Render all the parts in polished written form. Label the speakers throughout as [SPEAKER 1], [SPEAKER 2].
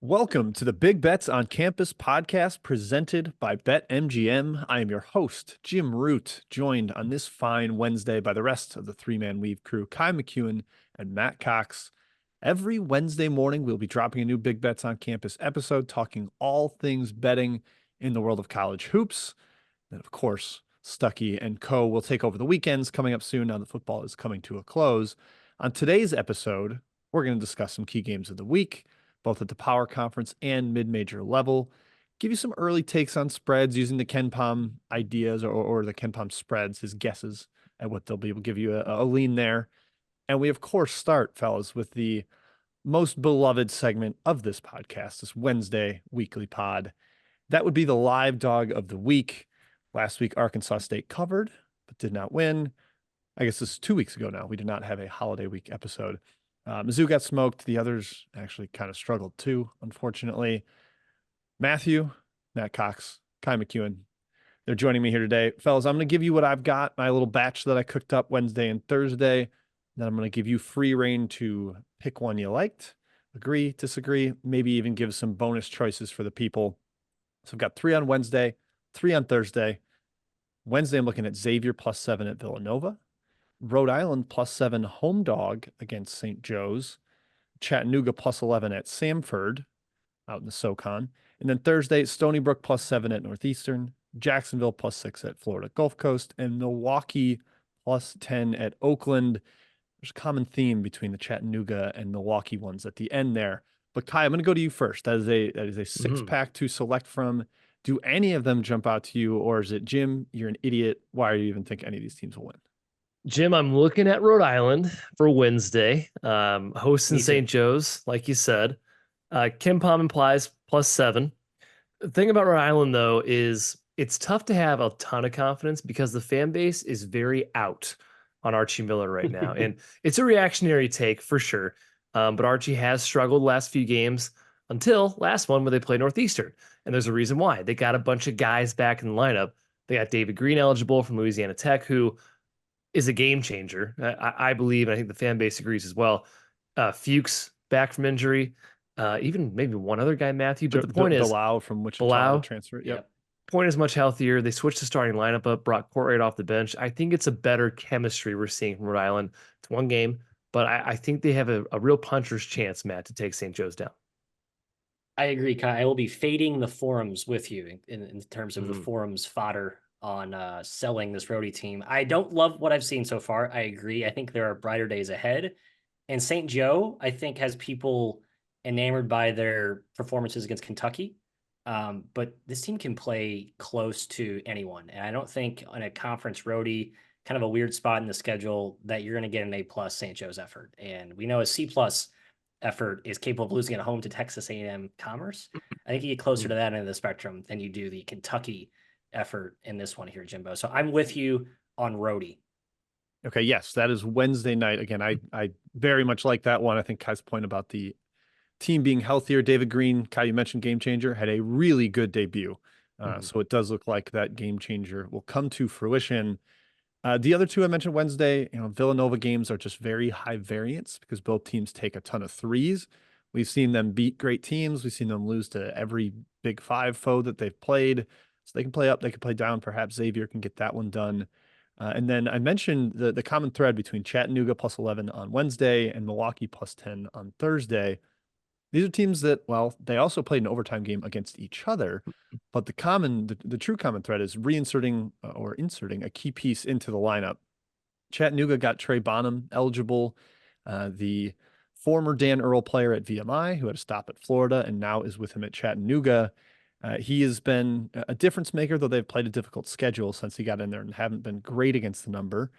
[SPEAKER 1] Welcome to the Big Bets on Campus podcast presented by BetMGM. I am your host, Jim Root, joined on this fine Wednesday by the rest of the three-man weave crew, Kai McEwen and Matt Cox. Every Wednesday morning, we'll be dropping a new Big Bets on Campus episode, talking all things betting in the world of college hoops. And of course, Stuckey and Co. will take over the weekends coming up soon now that football is coming to a close. On today's episode, we're going to discuss some key games of the week, both at the Power Conference and mid-major level. Give you some early takes on spreads using the KenPom ideas or the KenPom spreads, his guesses at what they'll be. We'll give you a lean there. And we, of course, start, fellas, with the most beloved segment of this podcast, this Wednesday weekly pod. That would be the live dog of the week. Last week, Arkansas State covered, but did not win. I guess this is 2 weeks ago now. We did not have a holiday week episode. Mizzou got smoked. The others actually kind of struggled too, unfortunately. Matthew, Matt Cox, Kai McEwen, they're joining me here today. Fellas, I'm going to give you what I've got, my little batch that I cooked up Wednesday and Thursday. Then I'm going to give you free reign to pick one you liked, agree, disagree, maybe even give some bonus choices for the people. So I've got 3 on Wednesday, 3 on Thursday. Wednesday, I'm looking at Xavier +7 at Villanova. Rhode Island +7 home dog against St. Joe's. Chattanooga +11 at Samford out in the SoCon. And then Thursday, Stony Brook +7 at Northeastern. Jacksonville +6 at Florida Gulf Coast. And Milwaukee +10 at Oakland. There's a common theme between the Chattanooga and Milwaukee ones at the end there. But Kai, I'm going to go to you first. That is a six-pack to select from. Do any of them jump out to you, or is it, Jim, you're an idiot? Why do you even think any of these teams will win?
[SPEAKER 2] Jim, I'm looking at Rhode Island for Wednesday. Hosting
[SPEAKER 3] Me too.
[SPEAKER 2] St. Joe's, like you said. KenPom implies +7. The thing about Rhode Island, though, is it's tough to have a ton of confidence because the fan base is very out on Archie Miller right now. And it's a reactionary take for sure. But Archie has struggled the last few games until last one where they played Northeastern. And there's a reason why. They got a bunch of guys back in the lineup. They got David Green eligible from Louisiana Tech, who is a game changer. I believe, and I think the fan base agrees as well. Fuchs back from injury, even maybe one other guy, Matthew. But the point is,
[SPEAKER 1] Bilal from Wichita transfer. Yep.
[SPEAKER 2] Point is much healthier. They switched the starting lineup up, brought Courtright off the bench. I think it's a better chemistry we're seeing from Rhode Island. It's one game, but I think they have a real puncher's chance, Matt, to take St. Joe's down.
[SPEAKER 3] I agree, Kai. I will be fading the forums with you in terms of the forums fodder on selling this roadie team. I don't love what I've seen so far. I agree. I think there are brighter days ahead. And St. Joe, I think, has people enamored by their performances against Kentucky. But this team can play close to anyone. And I don't think on a conference roadie, kind of a weird spot in the schedule, that you're going to get an A+ St. Joe's effort. And we know a C+ effort is capable of losing at home to Texas A&M Commerce. I think you get closer to that end of the spectrum than you do the Kentucky effort in this one here, Jimbo. So I'm with you on roadie.
[SPEAKER 1] Okay, yes, that is Wednesday night. Again, I very much like that one. I think Kai's point about the team being healthier. David Green, Kai, you mentioned game changer, had a really good debut. So it does look like that game changer will come to fruition. The other two I mentioned Wednesday, Villanova games are just very high variance because both teams take a ton of threes. We've seen them beat great teams. We've seen them lose to every Big Five foe that they've played. So they can play up, they can play down. Perhaps Xavier can get that one done. And then I mentioned the common thread between Chattanooga +11 on Wednesday and Milwaukee +10 on Thursday. These are teams that, well, they also played an overtime game against each other, but the true common thread is reinserting or inserting a key piece into the lineup. Chattanooga got Trey Bonham eligible, the former Dan Earl player at VMI who had a stop at Florida and now is with him at Chattanooga. He has been a difference maker, though they've played a difficult schedule since he got in there and haven't been great against the number.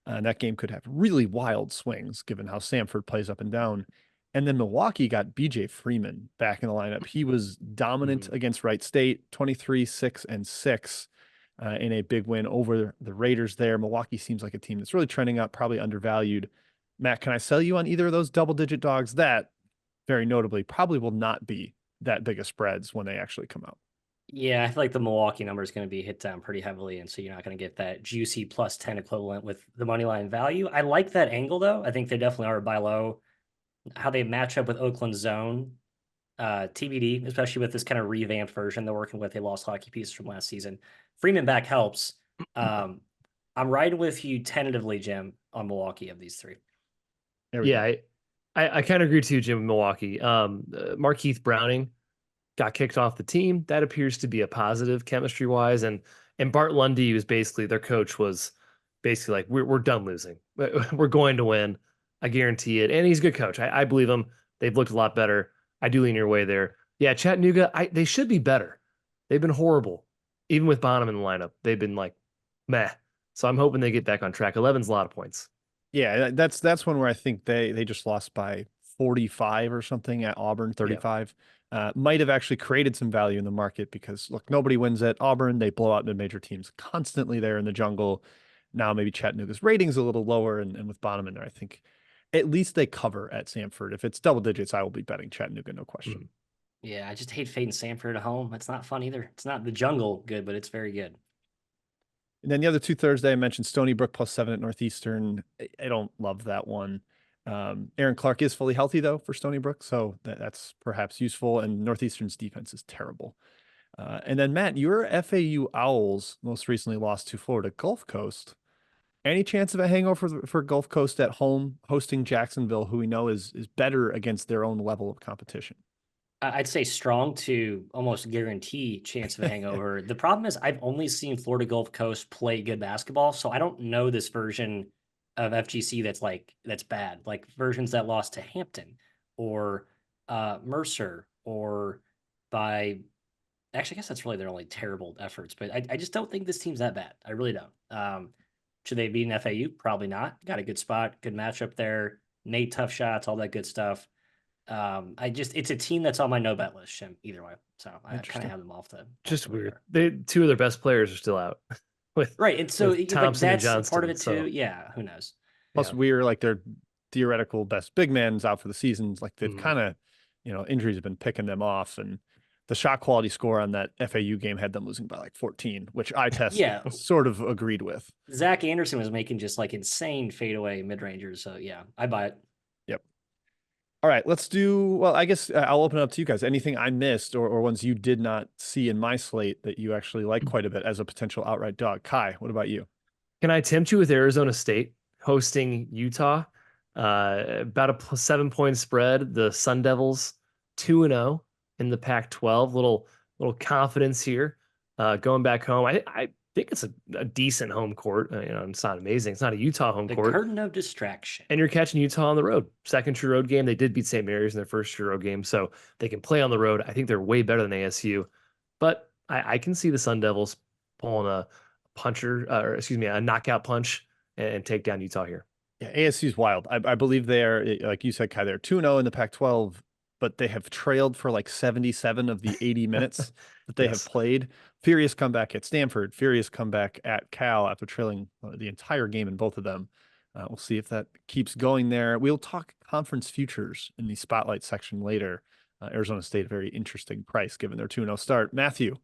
[SPEAKER 1] And that game could have really wild swings given how Samford plays up and down. And then Milwaukee got BJ Freeman back in the lineup. He was dominant against Wright State, 23-6-6 in a big win over the Raiders there. Milwaukee seems like a team that's really trending up, probably undervalued. Matt, can I sell you on either of those double-digit dogs? That, very notably, probably will not be that big of spreads when they actually come out.
[SPEAKER 3] Yeah, I feel like the Milwaukee number is going to be hit down pretty heavily, and so you're not going to get that juicy +10 equivalent with the money line value. I like that angle, though. I think they definitely are a buy low. How they match up with Oakland zone TBD, especially with this kind of revamped version they're working with. They lost hockey pieces from last season. Freeman back helps. I'm riding with you tentatively, Jim, on Milwaukee of these three.
[SPEAKER 2] Yeah, I kind of agree too, Jim, with Milwaukee. Markeith Browning got kicked off the team. That appears to be a positive chemistry wise. And Bart Lundy was basically, their coach was basically like, we're done losing. We're going to win. I guarantee it. And he's a good coach. I believe him. They've looked a lot better. I do lean your way there. Yeah, Chattanooga, they should be better. They've been horrible. Even with Bonham in the lineup, they've been like meh. So I'm hoping they get back on track. 11's a lot of points.
[SPEAKER 1] Yeah, that's one where I think they just lost by 45 or something at Auburn, 35. Might have actually created some value in the market because look, nobody wins at Auburn. They blow out mid-major teams constantly there in the jungle. Now maybe Chattanooga's ratings a little lower, and with Bonham in there, I think at least they cover at Samford. If it's double digits, I will be betting Chattanooga, no question.
[SPEAKER 3] Yeah, I just hate fading Samford at home. It's not fun either. It's not the jungle good, but it's very good.
[SPEAKER 1] And then the other two Thursday, I mentioned Stony Brook +7 at Northeastern. I don't love that one. Aaron Clark is fully healthy though for Stony Brook, so that's perhaps useful. And Northeastern's defense is terrible. And then Matt, your FAU Owls most recently lost to Florida Gulf Coast. Any chance of a hangover for Gulf Coast at home hosting Jacksonville, who we know is better against their own level of competition?
[SPEAKER 3] I'd say strong to almost guarantee chance of a hangover. The problem is I've only seen Florida Gulf Coast play good basketball, so I don't know this version of FGC that's bad. Like versions that lost to Hampton or Mercer or by actually I guess that's really their only terrible efforts, but I just don't think this team's that bad. I really don't. Should they beat an FAU? Probably not. Got a good spot, good matchup there. Nate tough shots, all that good stuff. It's a team that's on my no bet list, Jim, either way. So I kind of have them off the
[SPEAKER 2] just weird. Two of their best players are still out.
[SPEAKER 3] Right. And so
[SPEAKER 2] Thompson
[SPEAKER 3] that's
[SPEAKER 2] and Johnston,
[SPEAKER 3] part of it too. Yeah, who knows?
[SPEAKER 1] Plus we're like their theoretical best big man's out for the seasons. Like they've kind of, injuries have been picking them off, and the shot quality score on that FAU game had them losing by like 14, which I sort of agreed with.
[SPEAKER 3] Zach Anderson was making just like insane fadeaway mid-rangers. So yeah, I buy it.
[SPEAKER 1] Yep. All right, let's do, well, I guess I'll open it up to you guys. Anything I missed or ones you did not see in my slate that you actually like quite a bit as a potential outright dog? Kai, what about you?
[SPEAKER 2] Can I tempt you with Arizona State hosting Utah? About a +7 point spread. The Sun Devils 2-0 in the Pac-12. Little confidence here. Going back home, I think it's a decent home court. It's not amazing. It's not a Utah home court.
[SPEAKER 3] The curtain of distraction.
[SPEAKER 2] And you're catching Utah on the road. Second true road game. They did beat St. Mary's in their first true road game, so they can play on the road. I think they're way better than ASU, but I can see the Sun Devils pulling a knockout punch and take down Utah here.
[SPEAKER 1] Yeah, ASU's wild. I believe they are, like you said, Kai, they're 2-0 in the Pac-12, but they have trailed for like 77 of the 80 minutes that they have played. Furious comeback at Stanford, furious comeback at Cal after trailing the entire game in both of them. We'll see if that keeps going there. We'll talk conference futures in the spotlight section later. Arizona State, a very interesting price given their 2-0 start. Matthew,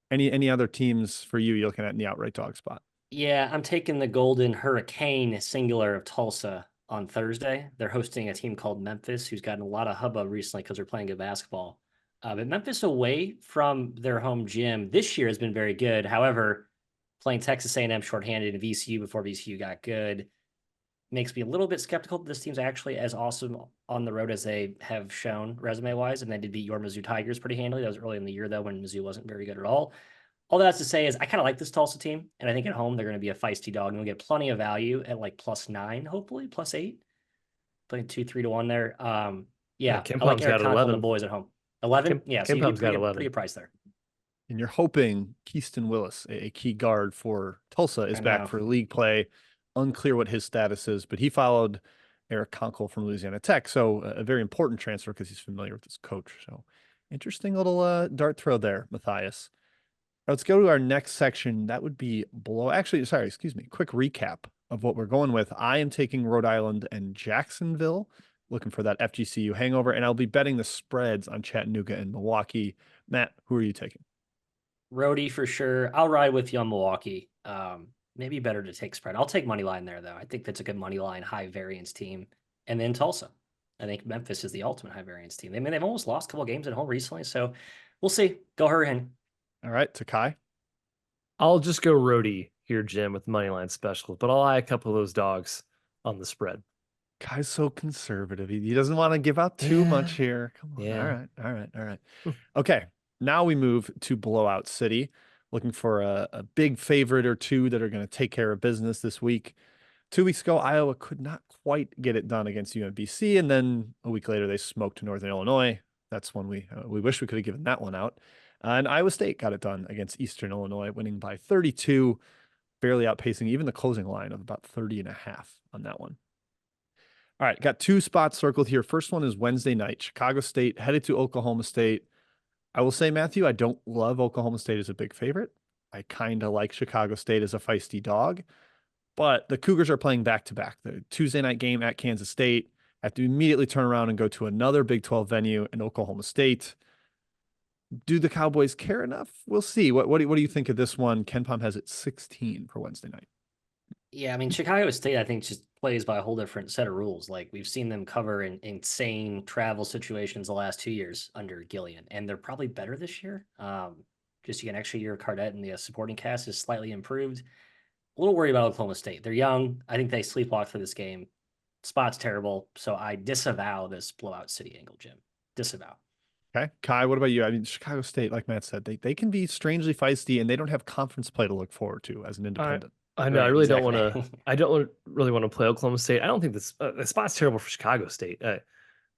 [SPEAKER 1] any other teams for you you're looking at in the outright dog spot?
[SPEAKER 3] Yeah, I'm taking the Golden Hurricane singular of Tulsa on Thursday. They're hosting a team called Memphis, who's gotten a lot of hubbub recently because they're playing good basketball. But Memphis away from their home gym this year has been very good. However, playing Texas A&M shorthanded and VCU before VCU got good makes me a little bit skeptical that this team's actually as awesome on the road as they have shown resume-wise. And they did beat your Mizzou Tigers pretty handily. That was early in the year, though, when Mizzou wasn't very good at all. All that's to say is I kind of like this Tulsa team, and I think at home they're going to be a feisty dog, and we'll get plenty of value at like +9, hopefully +8, playing 2-3 to 1 there. Yeah, I like Eric Conklin and the boys at home. 11, so you get pretty good price there.
[SPEAKER 1] And you're hoping Keaston Willis, a key guard for Tulsa, is back for league play. Unclear what his status is, but he followed Eric Conkle from Louisiana Tech, so a very important transfer because he's familiar with his coach. So interesting little dart throw there, Matthias. Let's go to our next section. That would be quick recap of what we're going with. I am taking Rhode Island and Jacksonville, looking for that FGCU hangover, and I'll be betting the spreads on Chattanooga and Milwaukee. Matt, who are you taking?
[SPEAKER 3] Rhodey for sure. I'll ride with you on Milwaukee. Maybe better to take spread. I'll take money line there, though. I think that's a good money line, high variance team. And then Tulsa. I think Memphis is the ultimate high variance team. They've almost lost a couple games at home recently, so we'll see. Go Hurricane.
[SPEAKER 1] All right, Takai.
[SPEAKER 2] I'll just go roadie here, Jim, with moneyline specials, but I'll eye a couple of those dogs on the spread.
[SPEAKER 1] Kai's so conservative. He doesn't want to give out too much here. Come on.
[SPEAKER 2] Yeah.
[SPEAKER 1] All right. Okay. Now we move to Blowout City, looking for a big favorite or two that are going to take care of business this week. 2 weeks ago, Iowa could not quite get it done against UMBC, and then a week later they smoked Northern Illinois. That's when we wish we could have given that one out. And Iowa State got it done against Eastern Illinois, winning by 32, barely outpacing even the closing line of about 30.5 on that one. All right, got 2 spots circled here. First one is Wednesday night, Chicago State headed to Oklahoma State. I will say, Matthew, I don't love Oklahoma State as a big favorite. I kind of like Chicago State as a feisty dog, but the Cougars are playing back-to-back. The Tuesday night game at Kansas State, have to immediately turn around and go to another Big 12 venue in Oklahoma State. Do the Cowboys care enough? We'll see. What do you think of this one? KenPom has it 16 for Wednesday night.
[SPEAKER 3] Yeah, I mean, Chicago State, I think, just plays by a whole different set of rules. Like, we've seen them cover in insane travel situations the last 2 years under Gillian, and they're probably better this year. Just you get an extra year of Cardette, and the supporting cast is slightly improved. A little worried about Oklahoma State. They're young. I think they sleepwalk for this game. Spot's terrible, so I disavow this Blowout City angle, Jim. Disavow.
[SPEAKER 1] Okay. Kai, what about you? I mean, Chicago State, like Matt said, they can be strangely feisty, and they don't have conference play to look forward to as an independent.
[SPEAKER 2] I know.
[SPEAKER 3] Right,
[SPEAKER 2] I really
[SPEAKER 3] exactly.
[SPEAKER 2] don't want to. I don't really want to play Oklahoma State. I don't think this the spot's terrible for Chicago State.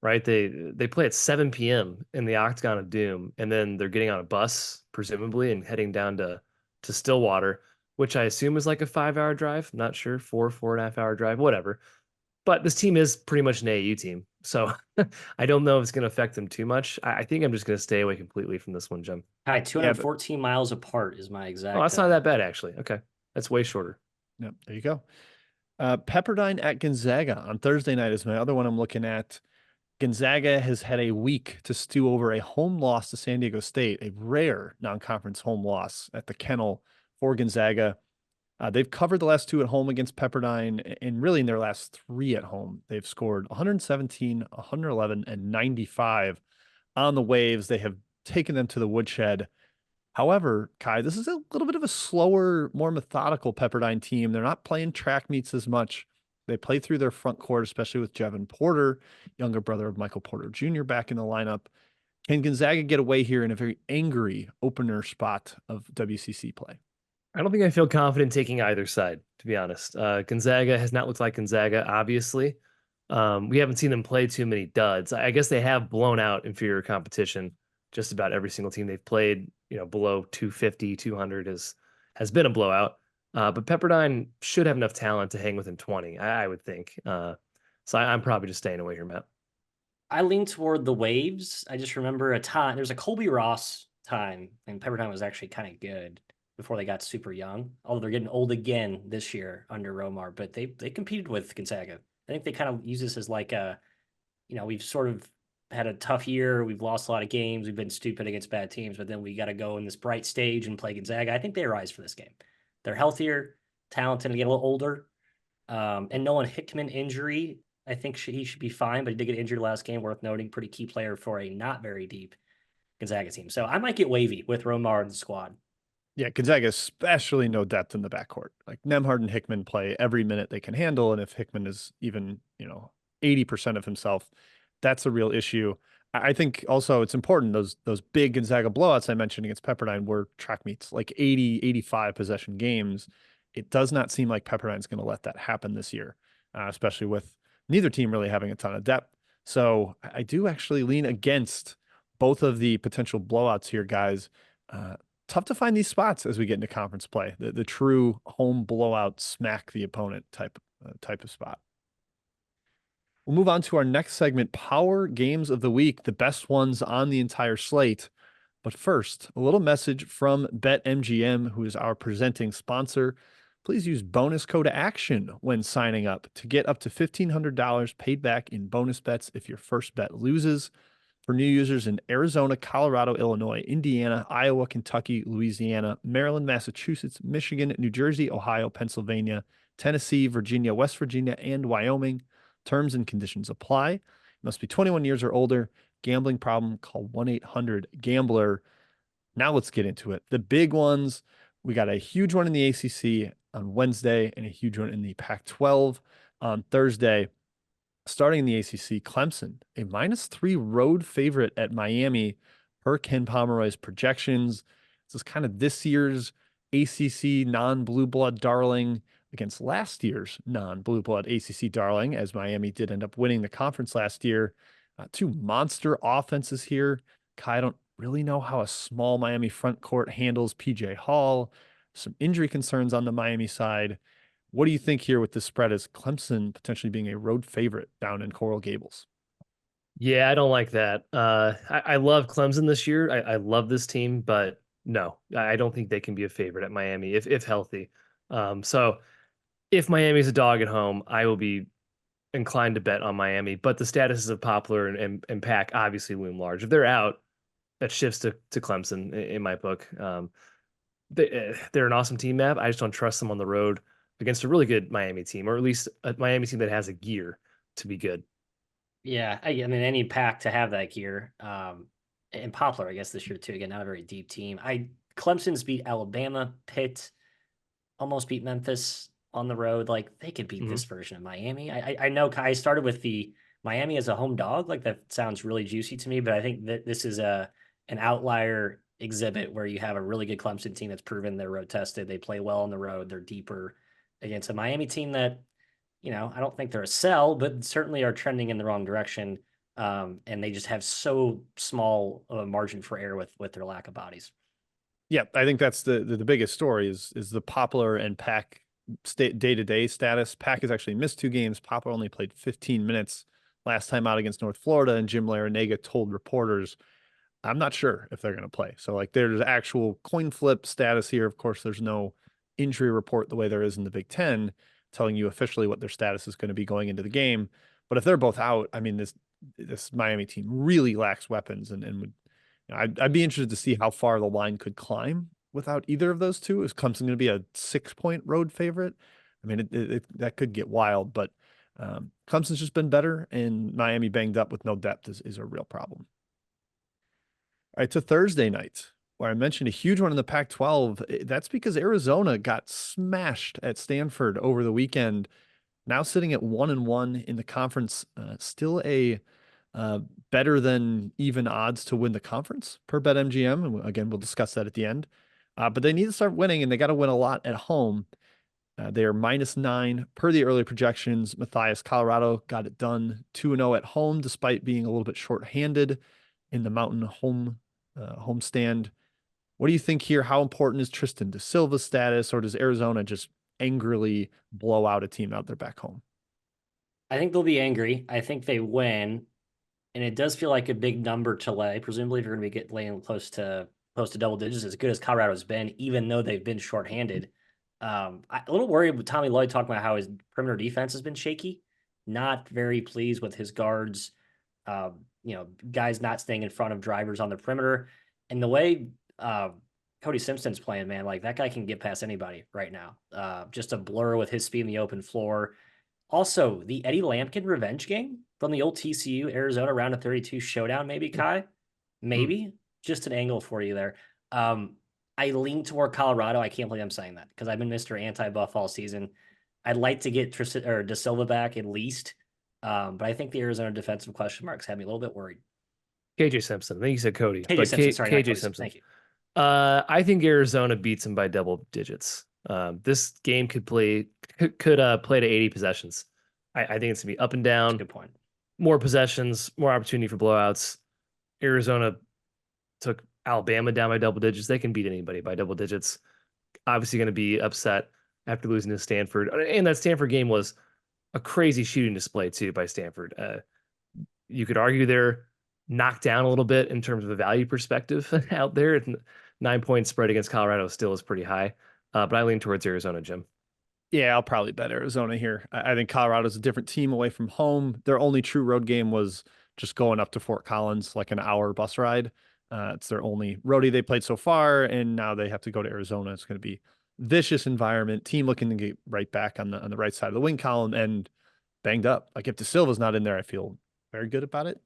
[SPEAKER 2] Right? They play at 7 p.m. in the Octagon of Doom, and then they're getting on a bus, presumably, and heading down to Stillwater, which I assume is like a 5-hour drive. I'm not sure, 4.5 hour drive, whatever. But this team is pretty much an AAU team, so I don't know if it's going to affect them too much. I think I'm just going to stay away completely from this one, Jim.
[SPEAKER 3] Hi, 214 miles apart is my exact.
[SPEAKER 2] Oh, that's not that bad, actually. Okay. That's way shorter.
[SPEAKER 1] Yep, there you go. Pepperdine at Gonzaga on Thursday night is my other one I'm looking at. Gonzaga has had a week to stew over a home loss to San Diego State, a rare non-conference home loss at the Kennel for Gonzaga. They've covered the last 2 at home against Pepperdine, and really in their last 3 at home, they've scored 117, 111, and 95 on the Waves. They have taken them to the woodshed. However, Kai, this is a little bit of a slower, more methodical Pepperdine team. They're not playing track meets as much. They play through their front court, especially with Jevin Porter, younger brother of Michael Porter Jr., back in the lineup. Can Gonzaga get away here in a very angry opener spot of WCC play?
[SPEAKER 2] I don't think I feel confident taking either side, to be honest. Gonzaga has not looked like Gonzaga, obviously. We haven't seen them play too many duds. I guess they have blown out inferior competition. Just about every single team they've played, below 250, 200 has been a blowout. But Pepperdine should have enough talent to hang within 20, I would think. So I'm probably just staying away here, Matt.
[SPEAKER 3] I lean toward the Waves. I just remember a time, there's a Colby Ross time, and Pepperdine was actually kind of good before they got super young. Although they're getting old again this year under Romar, but they competed with Gonzaga. I think they kind of use this as like we've sort of had a tough year. We've lost a lot of games. We've been stupid against bad teams, but then we got to go in this bright stage and play Gonzaga. I think they rise for this game. They're healthier, talented, and get a little older. And Nolan Hickman injury, I think he should be fine, but he did get injured last game, worth noting. Pretty key player for a not very deep Gonzaga team. So I might get wavy with Romar in the squad.
[SPEAKER 1] Yeah, Gonzaga, especially no depth in the backcourt. Like Nembhard and Hickman play every minute they can handle. And if Hickman is even, 80% of himself, that's a real issue. I think also it's important, those big Gonzaga blowouts I mentioned against Pepperdine were track meets, like 80, 85 possession games. It does not seem like Pepperdine's going to let that happen this year, especially with neither team really having a ton of depth. So I do actually lean against both of the potential blowouts here, guys. Tough to find these spots as we get into conference play, the true home blowout, smack the opponent type of spot. We'll move on to our next segment, Power Games of the Week, the best ones on the entire slate. But first, a little message from BetMGM, who is our presenting sponsor. Please use bonus code ACTION when signing up to get up to $1,500 paid back in bonus bets if your first bet loses. For new users in Arizona, Colorado, Illinois, Indiana, Iowa, Kentucky, Louisiana, Maryland, Massachusetts, Michigan, New Jersey, Ohio, Pennsylvania, Tennessee, Virginia, West Virginia, and Wyoming. Terms and conditions apply. And Must be 21 years or older. Gambling problem, call 1-800-GAMBLER. Now let's get into it. The big ones, we got a huge one in the ACC on Wednesday and a huge one in the Pac-12 on Thursday. Starting in the ACC, Clemson, a -3 road favorite at Miami per Ken Pomeroy's projections. This is kind of this year's ACC non-blue blood darling against last year's non-blue blood ACC darling, as Miami did end up winning the conference last year. Two monster offenses here. Kai, I don't really know how a small Miami front court handles PJ Hall. Some injury concerns on the Miami side. What do you think here with this spread as Clemson potentially being a road favorite down in Coral Gables?
[SPEAKER 2] Yeah, I don't like that. I love Clemson this year. I love this team, but no, I don't think they can be a favorite at Miami if healthy. So if Miami's a dog at home, I will be inclined to bet on Miami. But the statuses of Poplar and Pack obviously loom large. If they're out, that shifts to Clemson in my book. They're an awesome team map. I just don't trust them on the road against a really good Miami team, or at least a Miami team that has a gear to be good.
[SPEAKER 3] Yeah, I mean, any pack to have that gear. And Poplar, I guess, this year too. Again, not a very deep team. Clemson's beat Alabama, Pitt, almost beat Memphis on the road. Like, they could beat this version of Miami. I know I started with the Miami as a home dog. Like, that sounds really juicy to me, but I think that this is an outlier exhibit where you have a really good Clemson team that's proven they're road tested. They play well on the road. They're deeper against a Miami team that, I don't think they're a sell, but certainly are trending in the wrong direction. And they just have so small of a margin for error with their lack of bodies.
[SPEAKER 1] Yeah, I think that's the biggest story is the Poplar and Pack day-to-day status. Pack has actually missed 2 games. Poplar only played 15 minutes last time out against North Florida, and Jim Larrañaga told reporters, I'm not sure if they're going to play. So like there's actual coin flip status here. Of course, there's no injury report the way there is in the Big Ten telling you officially what their status is going to be going into the game. But if they're both out, I mean, this Miami team really lacks weapons and would, I'd be interested to see how far the line could climb without either of those two. Is Clemson going to be a 6-point road favorite? I mean, that could get wild, but Clemson's just been better, and Miami banged up with no depth is a real problem. All right, to Thursday night, where I mentioned a huge one in the Pac-12. That's because Arizona got smashed at Stanford over the weekend. Now sitting at 1-1 in the conference, still a better than even odds to win the conference per BetMGM. And again, we'll discuss that at the end. But they need to start winning, and they got to win a lot at home. They are -9 per the early projections. Matthias, Colorado got it done 2-0 at home, despite being a little bit shorthanded in the Mountain homestand. What do you think here? How important is Tristan da Silva's status, or does Arizona just angrily blow out a team out there back home?
[SPEAKER 3] I think they'll be angry. I think they win, and it does feel like a big number to lay. Presumably, if you're going to be laying close to double digits, as good as Colorado's been, even though they've been shorthanded. I'm a little worried with Tommy Lloyd talking about how his perimeter defense has been shaky. Not very pleased with his guards. Guys not staying in front of drivers on the perimeter, and the way Cody Simpson's playing, man, like that guy can get past anybody right now. Just a blur with his speed in the open floor. Also, the Eddie Lampkin revenge game from the old TCU Arizona round of 32 showdown, maybe, Kai? Maybe. Just an angle for you there. I lean toward Colorado. I can't believe I'm saying that because I've been Mr. Anti-Buff all season. I'd like to get Da Silva back at least. But I think the Arizona defensive question marks have me a little bit worried.
[SPEAKER 2] KJ Simpson. I think you said Cody.
[SPEAKER 3] KJ Simpson, sorry.
[SPEAKER 2] KJ Simpson.
[SPEAKER 3] Thank you.
[SPEAKER 2] I think Arizona beats him by double digits. This game could play to 80 possessions. I think it's gonna be up and down.
[SPEAKER 3] Good point.
[SPEAKER 2] More possessions, more opportunity for blowouts. Arizona took Alabama down by double digits. They can beat anybody by double digits. Obviously going to be upset after losing to Stanford. And that Stanford game was a crazy shooting display too by Stanford. You could argue they're knocked down a little bit in terms of a value perspective out there. 9-point spread against Colorado still is pretty high. But I lean towards Arizona, Jim.
[SPEAKER 1] Yeah, I'll probably bet Arizona here. I think Colorado's a different team away from home. Their only true road game was just going up to Fort Collins, like an hour bus ride. It's their only roadie they played so far, and now they have to go to Arizona. It's going to be vicious environment. Team looking to get right back on the right side of the win column and banged up. Like if Da Silva's not in there, I feel very good about it.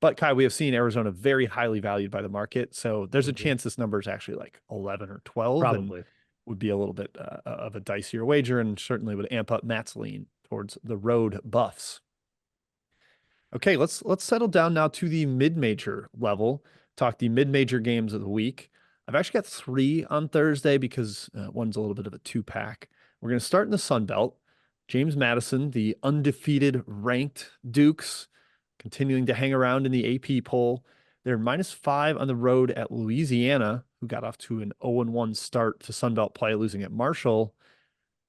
[SPEAKER 1] But Kai, we have seen Arizona very highly valued by the market. So there's a chance this number is actually like 11 or 12 and
[SPEAKER 2] Probably.
[SPEAKER 1] would be a little bit of a dicier wager and certainly would amp up Matt's lean towards the road buffs. Okay, let's settle down now to the mid-major level. Talk the mid-major games of the week. I've actually got 3 on Thursday because one's a little bit of a 2-pack. We're going to start in the Sun Belt. James Madison, the undefeated ranked Dukes, continuing to hang around in the AP poll. They're -5 on the road at Louisiana, who got off to an 0-1 start to Sun Belt play, losing at Marshall.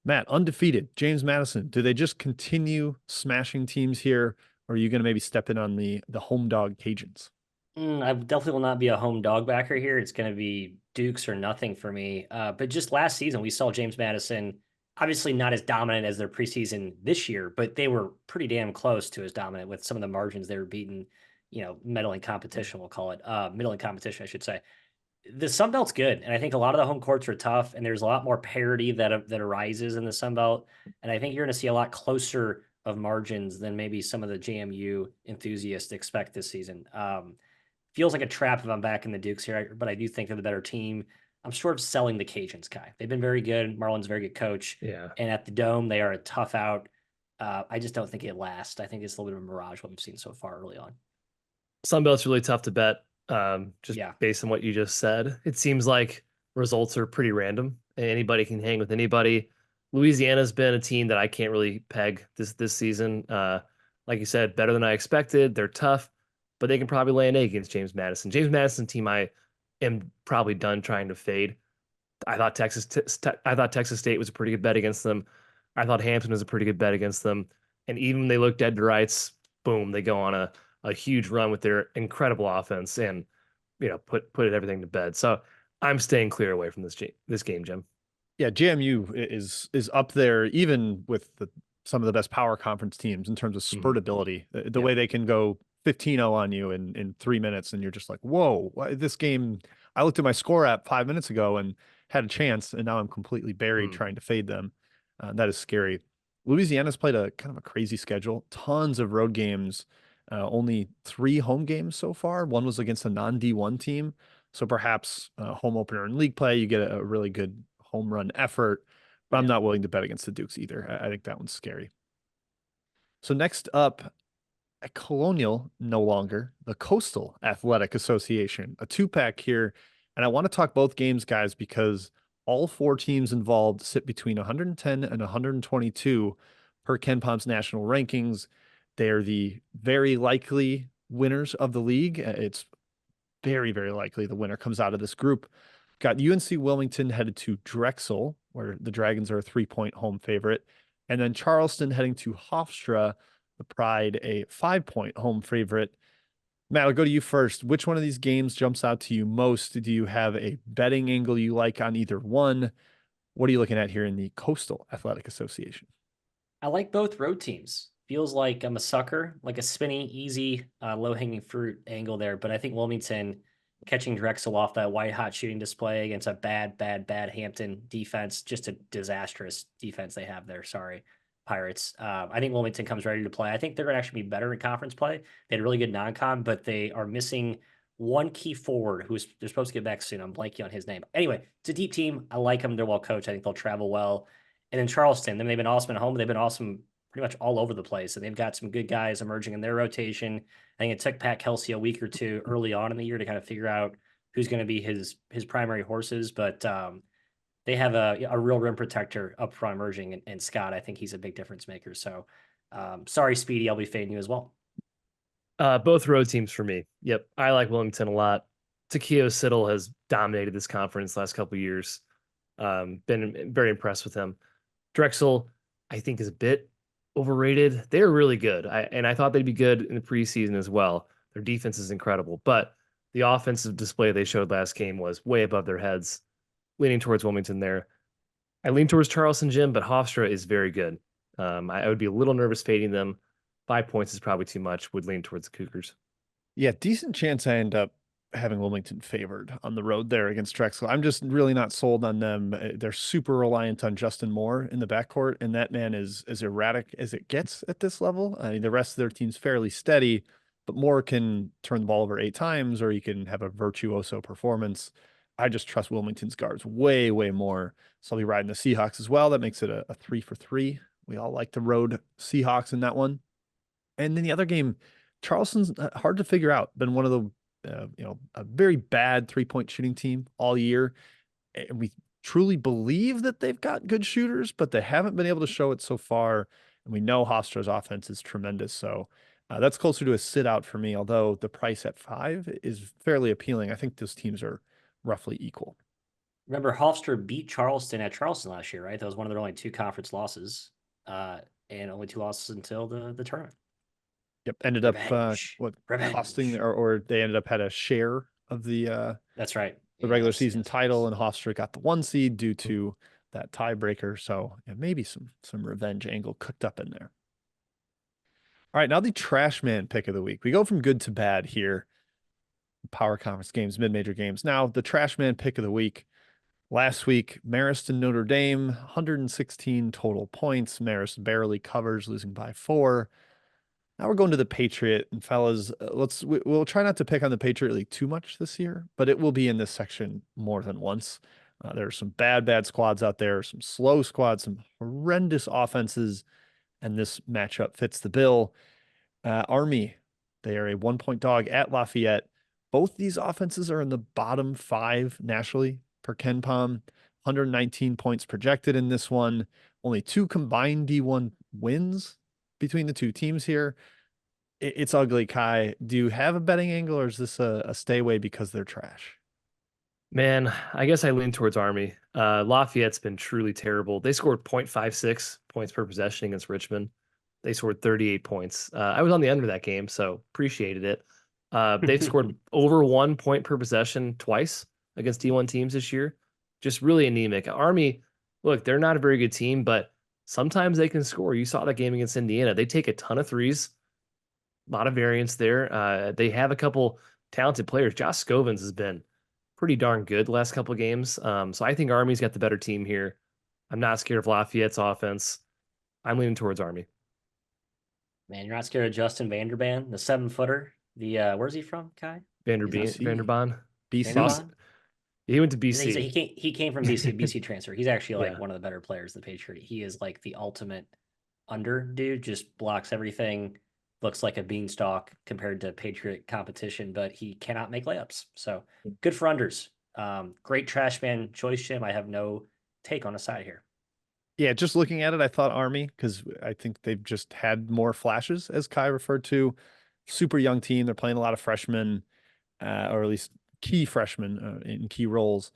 [SPEAKER 1] Matt, undefeated, James Madison. Do they just continue smashing teams here, or are you going to maybe step in on the home dog Cajuns?
[SPEAKER 3] I definitely will not be a home dog backer here. It's going to be Dukes or nothing for me. But just last season, we saw James Madison obviously not as dominant as their preseason this year, but they were pretty damn close to as dominant with some of the margins they were beating, middling competition, we'll call it, middling competition, I should say. The Sun Belt's good, and I think a lot of the home courts are tough, and there's a lot more parity that arises in the Sun Belt, and I think you're going to see a lot closer of margins than maybe some of the JMU enthusiasts expect this season. Feels like a trap if I'm back in the Dukes here, but I do think they're the better team. I'm sort of selling the Cajuns, Kai. They've been very good. Marlon's a very good coach.
[SPEAKER 2] Yeah.
[SPEAKER 3] And at the Dome, they are a tough out. I just don't think it lasts. I think it's a little bit of a mirage what we've seen so far early on.
[SPEAKER 2] Sunbelt's really tough to bet.
[SPEAKER 3] Yeah.
[SPEAKER 2] Based on what you just said, it seems like results are pretty random. Anybody can hang with anybody. Louisiana's been a team that I can't really peg this season. Like you said, better than I expected. They're tough, but they can probably lay an egg against James Madison. James Madison team I am probably done trying to fade. I thought Texas State was a pretty good bet against them. I thought Hampton was a pretty good bet against them. And even when they look dead to rights, boom, they go on a huge run with their incredible offense and put everything to bed. So I'm staying clear away from this game, Jim.
[SPEAKER 1] Yeah, JMU is up there even with some of the best power conference teams in terms of spurtability. The way they can go 15-0 on you in 3 minutes, and you're just like, whoa, this game. I looked at my score app 5 minutes ago and had a chance, and now I'm completely buried trying to fade them. That is scary. Louisiana's played a kind of a crazy schedule, tons of road games, only 3 home games so far. One was against a non-D1 team, so perhaps home opener in league play, you get a really good home run effort, but I'm not willing to bet against the Dukes either. I think that one's scary. So next up, at Colonial, no longer, the Coastal Athletic Association, a 2-pack here. And I want to talk both games, guys, because all 4 teams involved sit between 110 and 122 per KenPom's national rankings. They're the very likely winners of the league. It's very, very likely the winner comes out of this group. Got UNC Wilmington headed to Drexel, where the Dragons are a 3-point home favorite. And then Charleston heading to Hofstra, the Pride, a 5-point home favorite. Matt, I'll go to you first. Which one of these games jumps out to you most? Do you have a betting angle you like on either one? What are you looking at here in the Coastal Athletic Association?
[SPEAKER 3] I like both road teams. Feels like I'm a sucker, like a spinny, easy, low-hanging fruit angle there. But I think Wilmington catching Drexel off that white-hot shooting display against a bad Hampton defense, just a disastrous defense they have there. Sorry, Pirates. I think Wilmington comes ready to play. I think they're going to actually be better in conference play. They had a really good non-con, but they are missing one key forward they're supposed to get back soon. I'm blanking on his name. Anyway, it's a deep team. I like them. They're well coached. I think they'll travel well. And then Charleston, they've been awesome at home. They've been awesome pretty much all over the place. And they've got some good guys emerging in their rotation. I think it took Pat Kelsey a week or two early on in the year to kind of figure out who's going to be his primary horses. But they have a real rim protector up front emerging, and Scott, I think he's a big difference maker. So sorry, Speedy, I'll be fading you as well.
[SPEAKER 2] Both road teams for me. Yep, I like Wilmington a lot. Takeo Siddle has dominated this conference last couple of years. Been very impressed with him. Drexel, I think, is a bit overrated. They're really good. I thought they'd be good in the preseason as well. Their defense is incredible, but the offensive display they showed last game was way above their heads. Leaning towards Wilmington there. I lean towards Charleston, Jim, but Hofstra is very good. I would be a little nervous fading them. 5 points is probably too much. Would lean towards the Cougars.
[SPEAKER 1] Yeah, decent chance I end up having Wilmington favored on the road there against Drexel. I'm just really not sold on them. They're super reliant on Justin Moore in the backcourt, and that man is as erratic as it gets at this level. I mean, the rest of their team's fairly steady, but Moore can turn the ball over 8 times, or he can have a virtuoso performance. I just trust Wilmington's guards way, way more. So I'll be riding the Seahawks as well. That makes it a 3-for-3. We all like the road Seahawks in that one. And then the other game, Charleston's hard to figure out. Been one of the a very bad 3-point shooting team all year. And we truly believe that they've got good shooters, but they haven't been able to show it so far. And we know Hofstra's offense is tremendous. So that's closer to a sit out for me, although the price at 5 is fairly appealing. I think those teams are roughly equal.
[SPEAKER 3] Remember, Hofstra beat Charleston at Charleston last year, right? That was one of their only 2 conference losses, and only 2 losses until the tournament.
[SPEAKER 1] Yep, ended
[SPEAKER 3] Revenge.
[SPEAKER 1] up
[SPEAKER 3] Revenge.
[SPEAKER 1] costing, or they ended up had a share of the
[SPEAKER 3] that's right,
[SPEAKER 1] the regular season title, and Hofstra got the 1 seed due to that tiebreaker. So maybe some revenge angle cooked up in there. All right, now the trash man pick of the week. We go from good to bad here. Power conference games, mid-major games. Now the trash man pick of the week. Last week, Marist and Notre Dame, 116 total points. Marist barely covers, losing by 4. Now we're going to the Patriot, and fellas, we'll try not to pick on the Patriot League too much this year, but it will be in this section more than once. There are some bad squads out there, some slow squads, some horrendous offenses, and this matchup fits the bill. Army, they are a 1-point dog at Lafayette. Both these offenses are in the bottom 5 nationally per KenPom. 119 points projected in this one. Only 2 combined D1 wins between the 2 teams here. It's ugly, Kai. Do you have a betting angle, or is this a stay away because they're trash?
[SPEAKER 2] Man, I guess I lean towards Army. Lafayette's been truly terrible. They scored 0.56 points per possession against Richmond. They scored 38 points. I was on the under that game, so appreciated it. They've scored over 1 point per possession twice against D1 teams this year. Just really anemic. Army, look, they're not a very good team, but sometimes they can score. You saw that game against Indiana. They take a ton of threes, a lot of variance there. They have a couple talented players. Josh Scovins has been pretty darn good the last couple of games. So I think Army's got the better team here. I'm not scared of Lafayette's offense. I'm leaning towards Army.
[SPEAKER 3] Man, you're not scared of Justin Vanderbaan, the 7-footer? Where's he from, Kai?
[SPEAKER 2] Vanderbaan.
[SPEAKER 3] BC.
[SPEAKER 2] He went to BC.
[SPEAKER 3] He came from BC, BC transfer. He's actually like one of the better players of the Patriot. He is like the ultimate under dude, just blocks everything, looks like a beanstalk compared to Patriot competition, but he cannot make layups. So good for unders. Great trash man choice, Jim. I have no take on a side here.
[SPEAKER 1] Yeah, just looking at it, I thought Army, because I think they've just had more flashes, as Kai referred to. Super young team. They're playing a lot of freshmen, or at least key freshmen in key roles.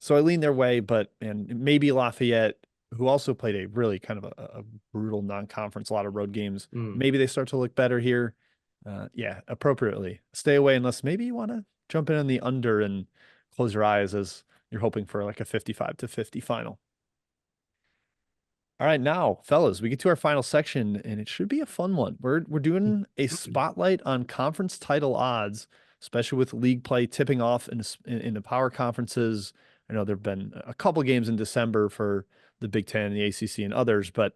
[SPEAKER 1] So I lean their way, and maybe Lafayette, who also played a really kind of a brutal non-conference, a lot of road games. Maybe they start to look better here. Yeah, appropriately. Stay away unless maybe you want to jump in on the under and close your eyes as you're hoping for like a 55-50 final. All right, now, fellas, we get to our final section, and it should be a fun one. We're doing a spotlight on conference title odds, especially with league play tipping off in the power conferences. I know there've been a couple games in December for the Big Ten, the ACC, and others, but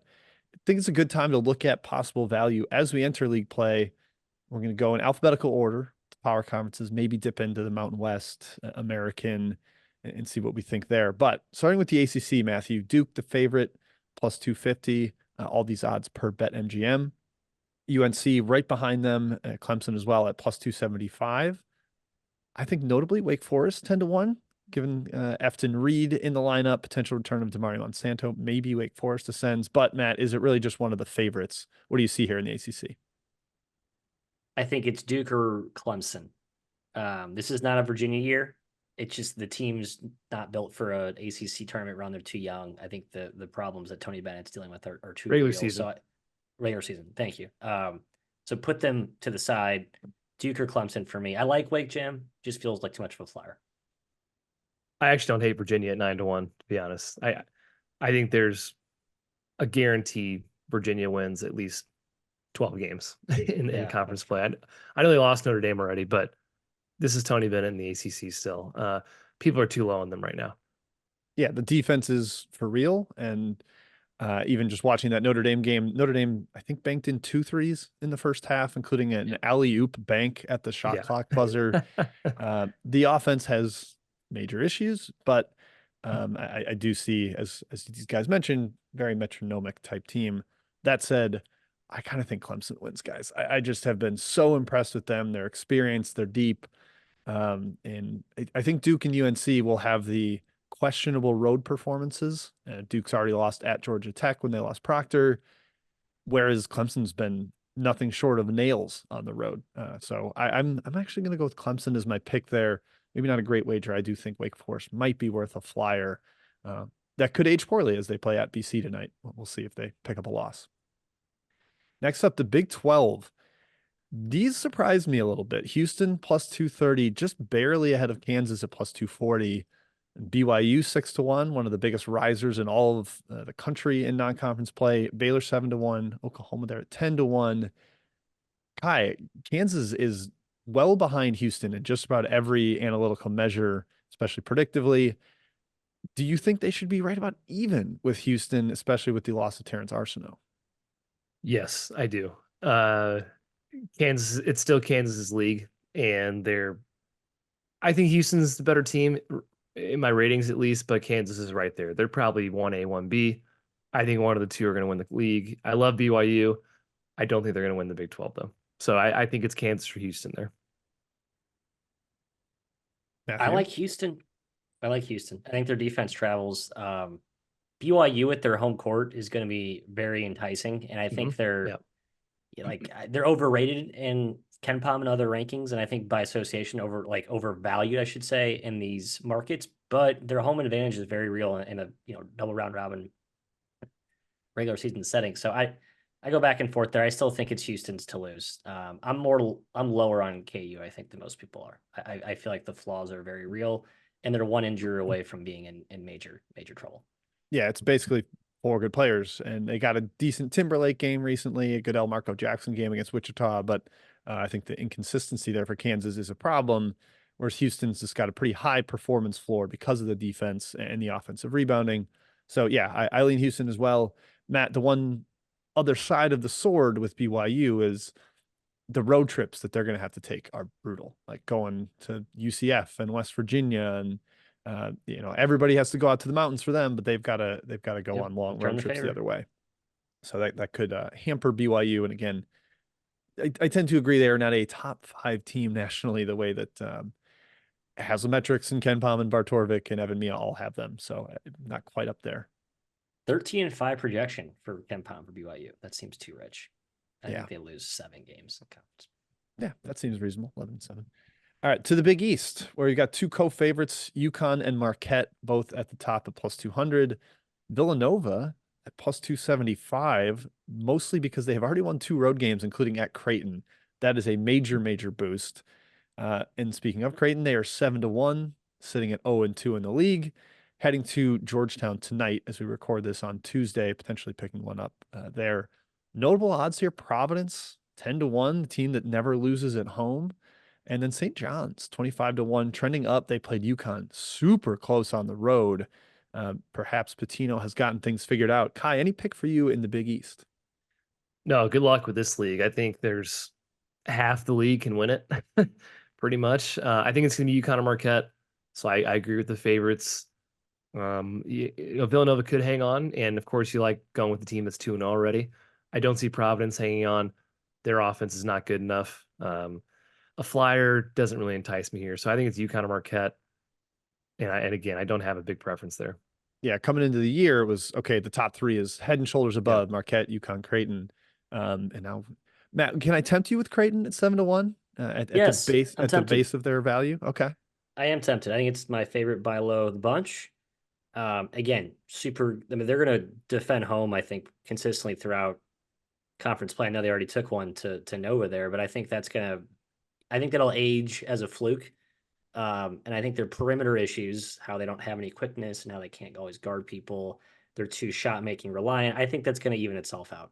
[SPEAKER 1] I think it's a good time to look at possible value as we enter league play. We're going to go in alphabetical order, the power conferences, maybe dip into the Mountain West, American, and see what we think there. But starting with the ACC, Matthew, Duke, the favorite, plus 250, all these odds per BetMGM. UNC right behind them, Clemson as well at plus 275. I think notably Wake Forest 10-1, given Efton Reed in the lineup, potential return of Damari Monsanto, maybe Wake Forest ascends. But Matt, is it really just one of the favorites? What do you see here in the ACC?
[SPEAKER 3] I think it's Duke or Clemson. This is not a Virginia year. It's just the team's not built for an ACC tournament run. They're too young. I think the problems that Tony Bennett's dealing with are too
[SPEAKER 2] regular
[SPEAKER 3] real.
[SPEAKER 2] season.
[SPEAKER 3] So regular season. Thank you. So put them to the side. Duke or Clemson for me. I like Wake Jam. Just feels like too much of a flyer.
[SPEAKER 2] I actually don't hate Virginia at 9-1, to be honest. I think there's a guarantee Virginia wins at least 12 games in conference play. I know they lost Notre Dame already, but This is Tony Bennett in the ACC still. People are too low on them right now.
[SPEAKER 1] Yeah, the defense is for real. And even just watching that Notre Dame game, Notre Dame, I think, banked in 2 threes in the first half, including an alley-oop bank at the shot
[SPEAKER 2] Yeah.
[SPEAKER 1] clock buzzer. The offense has major issues, but I do see, as these guys mentioned, very metronomic type team. That said, I kind of think Clemson wins, guys. I just have been so impressed with them, their experience, they're deep. And I think Duke and UNC will have the questionable road performances. Duke's already lost at Georgia Tech when they lost Proctor, whereas Clemson's been nothing short of nails on the road. So I'm actually going to go with Clemson as my pick there. Maybe not a great wager. I do think Wake Forest might be worth a flyer. That could age poorly as they play at BC tonight. We'll see if they pick up a loss. Next up, the Big 12. These surprised me a little bit. Houston plus 230, just barely ahead of Kansas at plus 240. BYU 6-1, one of the biggest risers in all of the country in non-conference play. Baylor 7-1, Oklahoma there at 10-1. Kai, Kansas is well behind Houston in just about every analytical measure, especially predictively. Do you think they should be right about even with Houston, especially with the loss of Terrence Arsenault?
[SPEAKER 2] Yes, I do. Kansas, it's still Kansas's league, and I think Houston's the better team in my ratings at least, but Kansas is right there. They're probably 1A, 1B. I think one of the two are going to win the league. I love BYU. I don't think they're going to win the Big 12 though. So I think it's Kansas for Houston there.
[SPEAKER 3] I like Houston. I think their defense travels. BYU at their home court is going to be very enticing, and I think they're overrated in KenPom and other rankings, and I think by association overvalued, I should say, in these markets. But their home advantage is very real in a double round robin regular season setting. So I go back and forth there. I still think it's Houston's to lose. I'm lower on KU, I think, than most people are. I feel like the flaws are very real, and they're one injury away from being in major trouble.
[SPEAKER 1] Yeah, it's basically 4 good players, and they got a decent Timberlake game recently, a good El Marco Jackson game against Wichita, but I think the inconsistency there for Kansas is a problem, whereas Houston's just got a pretty high performance floor because of the defense and the offensive rebounding. So yeah, I lean Houston as well. Matt, the one other side of the sword with BYU is the road trips that they're going to have to take are brutal, like going to UCF and West Virginia, and everybody has to go out to the mountains for them, but they've got to go on long road trips the other way. So that could hamper BYU. And again, I tend to agree they are not a top 5 team nationally the way that Hazelmetrics and KenPom and Bartorvik and Evan Mia all have them. So not quite up there.
[SPEAKER 3] 13-5 projection for KenPom for BYU. That seems too rich. I think they lose 7 games in conference.
[SPEAKER 1] Yeah, that seems reasonable. 11-7. All right, to the Big East, where you got 2 co-favorites, UConn and Marquette, both at the top at plus 200. Villanova at plus 275, mostly because they have already won 2 road games, including at Creighton. That is a major, major boost. And speaking of Creighton, they are 7-1, sitting at 0-2 in the league, heading to Georgetown tonight as we record this on Tuesday, potentially picking one up there. Notable odds here: Providence 10-1, the team that never loses at home. And then St. John's 25-1, trending up. They played UConn super close on the road. Perhaps Pitino has gotten things figured out. Kai, any pick for you in the Big East?
[SPEAKER 2] No, good luck with this league. I think there's half the league can win it, pretty much. I think it's going to be UConn or Marquette. So I agree with the favorites. Villanova could hang on, and of course, you like going with the team that's 2-0 already. I don't see Providence hanging on. Their offense is not good enough. A flyer doesn't really entice me here. So I think it's UConn or Marquette. And again, I don't have a big preference there.
[SPEAKER 1] Yeah, coming into the year, it was okay. The top 3 is head and shoulders above Marquette, UConn, Creighton. And now, Matt, can I tempt you with Creighton at 7-1 at the base of their value? Okay,
[SPEAKER 3] I am tempted. I think it's my favorite buy low of the bunch. Again, super. I mean, they're going to defend home, I think, consistently throughout conference play. I know they already took one to Nova there, but I think that'll age as a fluke. And I think their perimeter issues, how they don't have any quickness and how they can't always guard people, they're too shot making reliant. I think that's going to even itself out.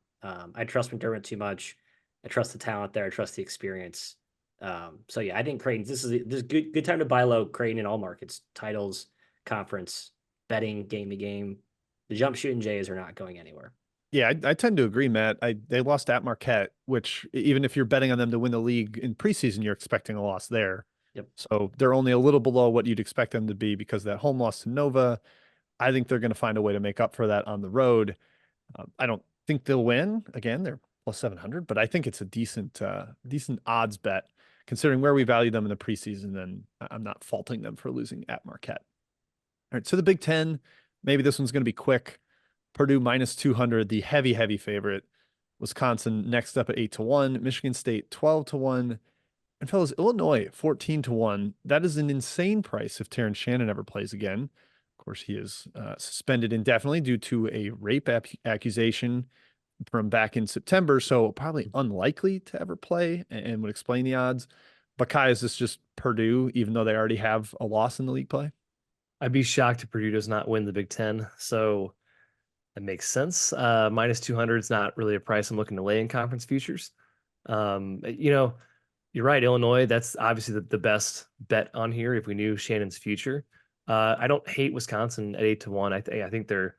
[SPEAKER 3] I trust McDermott too much. I trust the talent there. I trust the experience. So yeah, I think Creighton. This is good time to buy low. Creighton in all markets, titles, conference, betting, game to game. The jump shooting Jays are not going anywhere.
[SPEAKER 1] Yeah, I tend to agree, Matt. They lost at Marquette, which even if you're betting on them to win the league in preseason, you're expecting a loss there.
[SPEAKER 3] Yep.
[SPEAKER 1] So they're only a little below what you'd expect them to be because of that home loss to Nova. I think they're going to find a way to make up for that on the road. I don't think they'll win. Again, they're plus 700, but I think it's a decent odds bet considering where we value them in the preseason. And I'm not faulting them for losing at Marquette. All right, so the Big Ten, maybe this one's going to be quick. Purdue minus 200, the heavy favorite. Wisconsin next up at 8-1. Michigan State 12-1. And fellas, Illinois 14-1. That is an insane price if Terrence Shannon ever plays again. Of course, he is suspended indefinitely due to a rape accusation from back in September. So probably unlikely to ever play and would explain the odds. But Kai, is this just Purdue, even though they already have a loss in the league play?
[SPEAKER 2] I'd be shocked if Purdue does not win the Big Ten. So that makes sense. Minus 200 is not really a price I'm looking to lay in conference futures. You're right, Illinois. That's obviously the best bet on here if we knew Shannon's future. I don't hate Wisconsin at 8-1. I think they're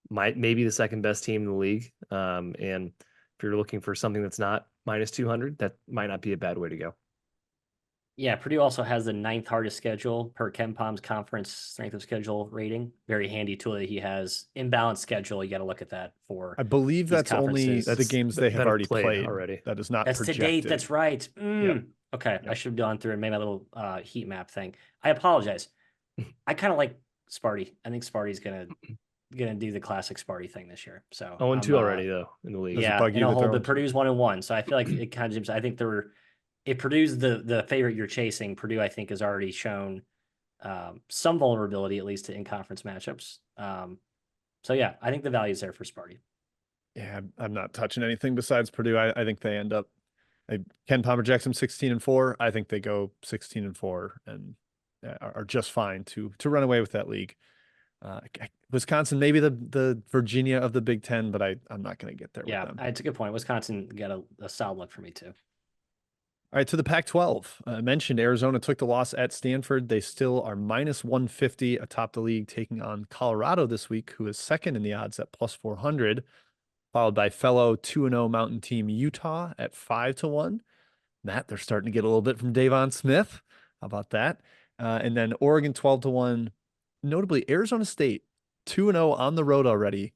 [SPEAKER 2] maybe the second best team in the league. And if you're looking for something that's not minus 200, that might not be a bad way to go.
[SPEAKER 3] Yeah, Purdue also has the 9th hardest schedule per KenPom's conference strength of schedule rating. Very handy tool that he has. Imbalanced schedule, you got to look at that for.
[SPEAKER 1] I believe that's only the games they have already played already. That is not
[SPEAKER 3] that's
[SPEAKER 1] projected.
[SPEAKER 3] To date. That's right. Yep. Okay, yep. I should have gone through and made my little heat map thing. I apologize. I kind of like Sparty. I think Sparty's gonna do the classic Sparty thing this year. So
[SPEAKER 2] 0-2 already though in the league.
[SPEAKER 3] Yeah, but Purdue's 1-1. So I feel like it kind of. I think if Purdue's the favorite you're chasing, Purdue, I think, has already shown some vulnerability, at least in conference matchups. So, yeah, I think the value is there for Sparty.
[SPEAKER 1] Yeah, I'm not touching anything besides Purdue. I think they end up Ken Palmer projects them 16-4. I think they go 16-4 and are just fine to run away with that league. Wisconsin, maybe the Virginia of the Big Ten, but I'm not going to get there with them.
[SPEAKER 3] Yeah, it's a good point. Wisconsin got a solid look for me, too.
[SPEAKER 1] All right, to the Pac-12. I mentioned Arizona took the loss at Stanford. They still are minus 150 atop the league, taking on Colorado this week, who is second in the odds at plus 400, followed by fellow 2-0 Mountain team Utah at 5-1. Matt, they're starting to get a little bit from Davon Smith. How about that? And then Oregon 12-1. Notably, Arizona State 2-0 on the road already,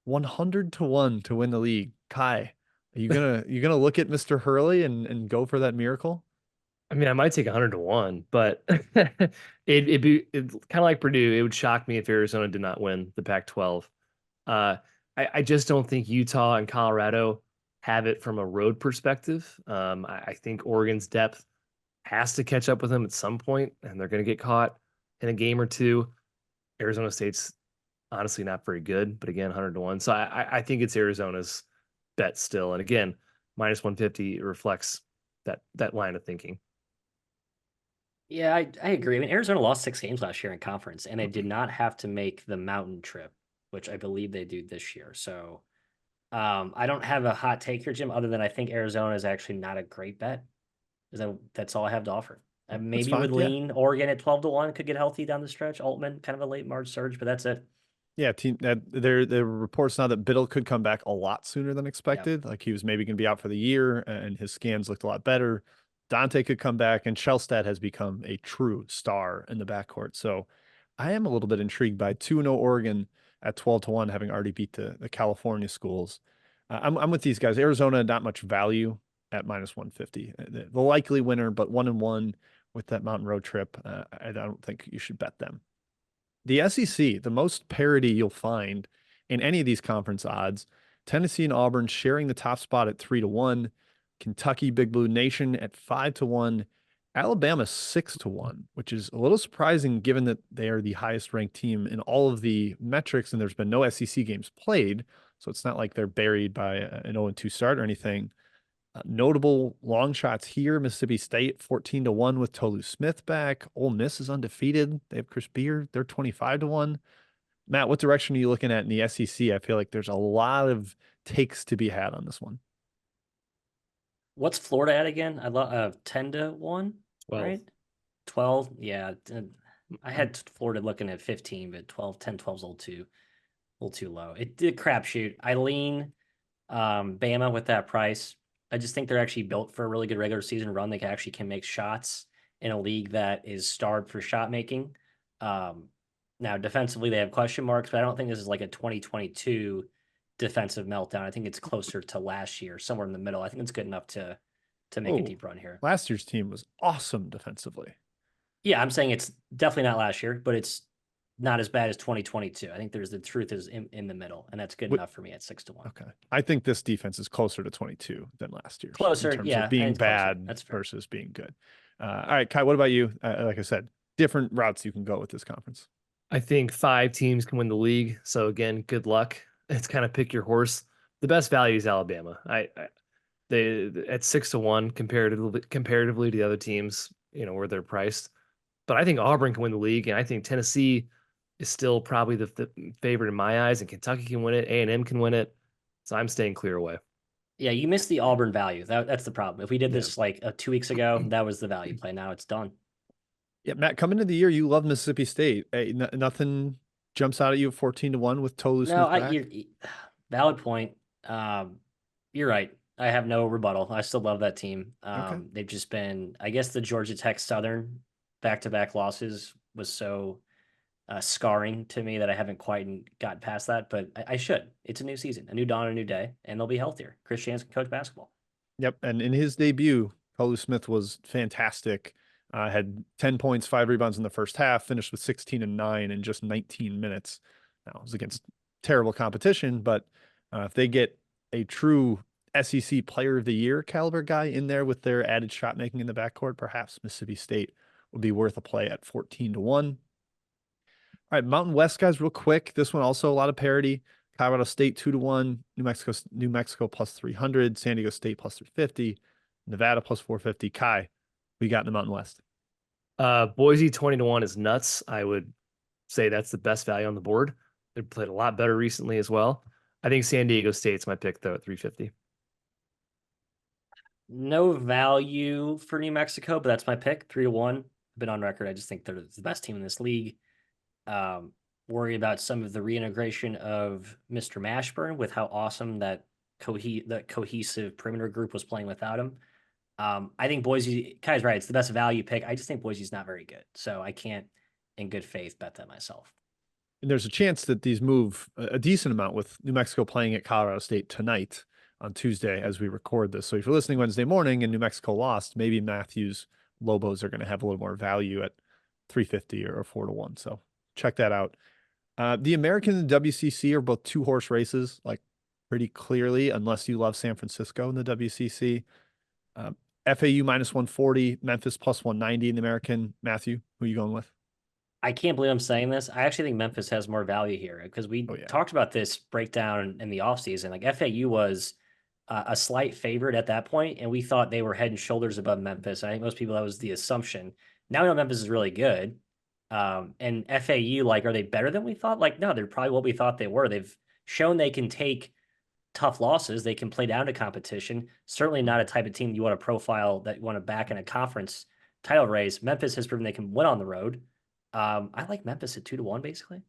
[SPEAKER 1] 100-1 to win the league. Kai, are you gonna look at Mr. Hurley and go for that miracle?
[SPEAKER 2] I mean, I might take 100-1, but it'd be kind of like Purdue. It would shock me if Arizona did not win the Pac-12. I just don't think Utah and Colorado have it from a road perspective. I think Oregon's depth has to catch up with them at some point, and they're going to get caught in a game or two. Arizona State's honestly not very good, but again, 100-1. So I think it's Arizona's bet still. And again, minus 150 reflects that line of thinking.
[SPEAKER 3] Yeah, I agree. I mean, Arizona lost 6 games last year in conference, and they did not have to make the mountain trip, which I believe they do this year. So I don't have a hot take here, Jim, other than I think Arizona is actually not a great bet. That's all I have to offer. Maybe would lean Oregon at 12-1 could get healthy down the stretch. Altman, kind of a late March surge, but that's it.
[SPEAKER 1] Yeah, there are reports now that Biddle could come back a lot sooner than expected. Like he was maybe going to be out for the year, and his scans looked a lot better. Dante could come back, and Shellstad has become a true star in the backcourt. So I am a little bit intrigued by 2-0 Oregon at 12-1, having already beat the California schools. I'm with these guys. Arizona, not much value at minus 150. The likely winner, but 1-1 with that mountain road trip. I don't think you should bet them. The SEC, the most parity you'll find in any of these conference odds, Tennessee and Auburn sharing the top spot at 3-1, Kentucky Big Blue Nation at 5-1, Alabama 6-1, which is a little surprising given that they are the highest ranked team in all of the metrics and there's been no SEC games played. So it's not like they're buried by an 0-2 start or anything. Notable long shots here. Mississippi State 14-1 with Tolu Smith back. Ole Miss is undefeated. They have Chris Beard. They're 25-1. Matt, what direction are you looking at in the SEC? I feel like there's a lot of takes to be had on this one.
[SPEAKER 3] What's Florida at again? I love 10-1,
[SPEAKER 2] 12.
[SPEAKER 3] right? 12. Yeah. I had Florida looking at 15, but 12 is a little too low. It did crapshoot. I lean Bama with that price. I just think they're actually built for a really good regular season run. They actually can make shots in a league that is starved for shot making. Now defensively they have question marks, but I don't think this is like a 2022 defensive meltdown. I think it's closer to last year, somewhere in the middle. I think it's good enough to make a deep run here.
[SPEAKER 1] Last year's team was awesome defensively.
[SPEAKER 3] Yeah, I'm saying it's definitely not last year, but it's not as bad as 2022. I think the truth is in the middle, and that's good enough for me at 6-1.
[SPEAKER 1] Okay. I think this defense is closer to 22 than last year's.
[SPEAKER 3] Closer,
[SPEAKER 1] in terms
[SPEAKER 3] yeah,
[SPEAKER 1] of being bad
[SPEAKER 3] that's fair.
[SPEAKER 1] versus being good. All right, Kai, what about you? Like I said, different routes you can go with this conference.
[SPEAKER 2] I think 5 teams can win the league. So again, good luck. It's kind of pick your horse. The best value is Alabama. They at 6-1 comparatively to the other teams, where they're priced. But I think Auburn can win the league, and I think Tennessee is still probably the favorite in my eyes, and Kentucky can win it. A&M can win it. So I'm staying clear away.
[SPEAKER 3] Yeah, you missed the Auburn value. That's the problem. If we did this like 2 weeks ago, that was the value play. Now it's done.
[SPEAKER 1] Yeah, Matt, coming into the year, you love Mississippi State. Hey, nothing jumps out at you at 14-1 with Tolu Smith back?
[SPEAKER 3] Valid point. You're right. I have no rebuttal. I still love that team.
[SPEAKER 1] Okay.
[SPEAKER 3] They've just been, I guess the Georgia Tech Southern back-to-back losses was so scarring to me that I haven't quite gotten past that, but I should. It's a new season, a new dawn, a new day, and they'll be healthier. Chris Jans can coach basketball.
[SPEAKER 1] Yep. And in his debut, Tolu Smith was fantastic. Had 10 points, 5 rebounds in the first half, finished with 16 and 9 in just 19 minutes. Now, it was against terrible competition, but if they get a true SEC player of the year caliber guy in there with their added shot making in the backcourt, perhaps Mississippi State would be worth a play at 14-1. All right, Mountain West guys, real quick. This one also a lot of parity. Colorado State 2-1, New Mexico plus 300, San Diego State plus 350, Nevada plus 450. Kai, we got in the Mountain West.
[SPEAKER 2] Boise 20-1 is nuts. I would say that's the best value on the board. They've played a lot better recently as well. I think San Diego State's my pick though at 350.
[SPEAKER 3] No value for New Mexico, but that's my pick. 3-1. I've been on record. I just think they're the best team in this league. Worry about some of the reintegration of Mr. Mashburn with how awesome that cohesive perimeter group was playing without him. I think Boise, Kai's right. It's the best value pick. I just think Boise's not very good. So I can't, in good faith, bet that myself.
[SPEAKER 1] And there's a chance that these move a decent amount with New Mexico playing at Colorado State tonight on Tuesday as we record this. So if you're listening Wednesday morning and New Mexico lost, maybe Matthews Lobos are going to have a little more value at 350 or 4-1. So check that out. The American and the WCC are both 2-horse races, like pretty clearly, unless you love San Francisco in the WCC. FAU minus 140, Memphis plus 190 in the American. Matthew, who are you going with?
[SPEAKER 3] I can't believe I'm saying this. I actually think Memphis has more value here because we talked about this breakdown in the offseason. Like FAU was a slight favorite at that point, and we thought they were head and shoulders above Memphis. I think most people, that was the assumption. Now we know Memphis is really good. And FAU, like, are they better than we thought? Like, no, they're probably what we thought they were. They've shown they can take tough losses. They can play down to competition. Certainly not a type of team you want to profile that you want to back in a conference title race. Memphis has proven they can win on the road. I like Memphis at 2-1, basically.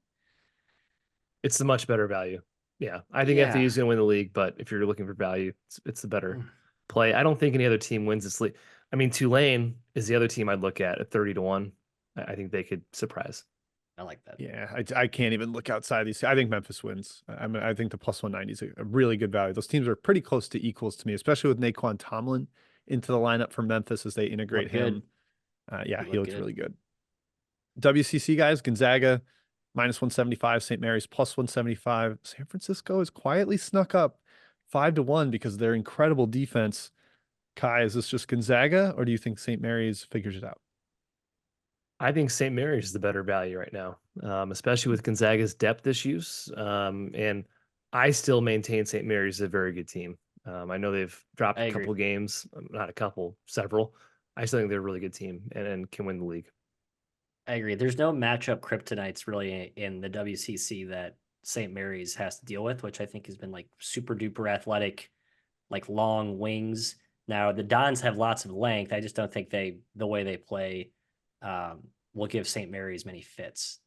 [SPEAKER 2] It's the much better value. Yeah. I think FAU is going to win the league, but if you're looking for value, it's the better play. I don't think any other team wins this league. I mean, Tulane is the other team I'd look at 30-1. I think they could surprise.
[SPEAKER 3] I like that.
[SPEAKER 1] Yeah, I can't even look outside these. I think Memphis wins. I think the plus 190 is a really good value. Those teams are pretty close to equals to me, especially with Naquan Tomlin into the lineup for Memphis as they integrate him. Yeah, he looks really good. WCC guys, Gonzaga minus 175, St. Mary's plus 175. San Francisco is quietly snuck up 5-1 because of their incredible defense. Kai, is this just Gonzaga, or do you think St. Mary's figures it out?
[SPEAKER 2] I think St. Mary's is the better value right now, especially with Gonzaga's depth issues. And I still maintain St. Mary's is a very good team. I know they've dropped a couple games, not a couple, several. I still think they're a really good team and can win the league.
[SPEAKER 3] I agree. There's no matchup kryptonites really in the WCC that St. Mary's has to deal with, which I think has been like super duper athletic, like long wings Now the Dons have lots of length. I just don't think the way they play will give St. Mary's many fits.